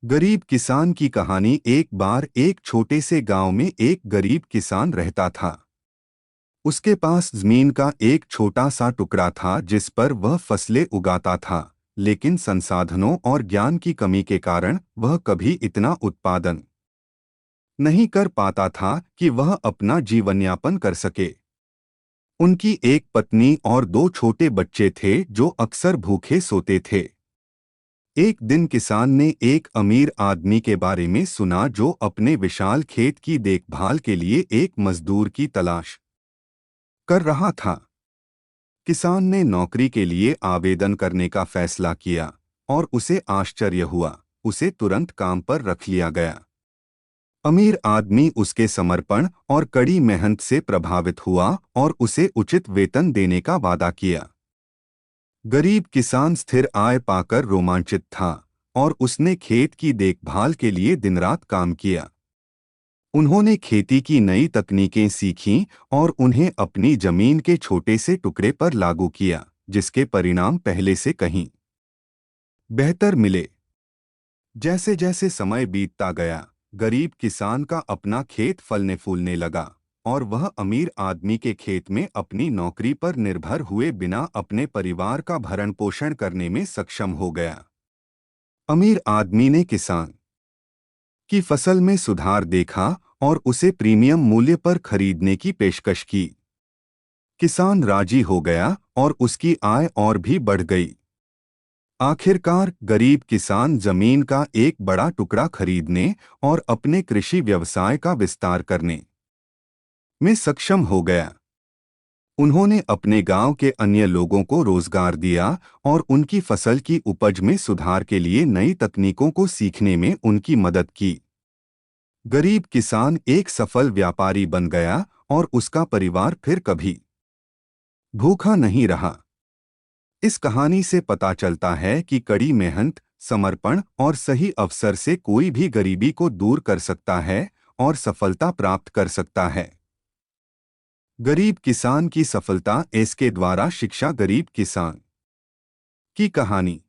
गरीब किसान की कहानी। एक बार एक छोटे से गांव में एक गरीब किसान रहता था। उसके पास जमीन का एक छोटा सा टुकड़ा था जिस पर वह फसलें उगाता था, लेकिन संसाधनों और ज्ञान की कमी के कारण वह कभी इतना उत्पादन नहीं कर पाता था कि वह अपना जीवनयापन कर सके। उनकी एक पत्नी और दो छोटे बच्चे थे जो अक्सर भूखे सोते थे। एक दिन किसान ने एक अमीर आदमी के बारे में सुना जो अपने विशाल खेत की देखभाल के लिए एक मजदूर की तलाश कर रहा था। किसान ने नौकरी के लिए आवेदन करने का फैसला किया और उसे आश्चर्य हुआ। उसे तुरंत काम पर रख लिया गया। अमीर आदमी उसके समर्पण और कड़ी मेहनत से प्रभावित हुआ और उसे उचित वेतन देने का वादा किया। गरीब किसान स्थिर आय पाकर रोमांचित था और उसने खेत की देखभाल के लिए दिन रात काम किया। उन्होंने खेती की नई तकनीकें सीखीं और उन्हें अपनी जमीन के छोटे से टुकड़े पर लागू किया, जिसके परिणाम पहले से कहीं बेहतर मिले। जैसे जैसे समय बीतता गया, गरीब किसान का अपना खेत फलने फूलने लगा और वह अमीर आदमी के खेत में अपनी नौकरी पर निर्भर हुए बिना अपने परिवार का भरण पोषण करने में सक्षम हो गया। अमीर आदमी ने किसान की फसल में सुधार देखा और उसे प्रीमियम मूल्य पर खरीदने की पेशकश की। किसान राजी हो गया और उसकी आय और भी बढ़ गई। आखिरकार गरीब किसान जमीन का एक बड़ा टुकड़ा खरीदने और अपने कृषि व्यवसाय का विस्तार करने में सक्षम हो गया। उन्होंने अपने गांव के अन्य लोगों को रोजगार दिया और उनकी फसल की उपज में सुधार के लिए नई तकनीकों को सीखने में उनकी मदद की। गरीब किसान एक सफल व्यापारी बन गया और उसका परिवार फिर कभी भूखा नहीं रहा। इस कहानी से पता चलता है कि कड़ी मेहनत, समर्पण और सही अवसर से कोई भी गरीबी को दूर कर सकता है और सफलता प्राप्त कर सकता है। गरीब किसान की सफलता। इसके द्वारा शिक्षा। गरीब किसान की कहानी।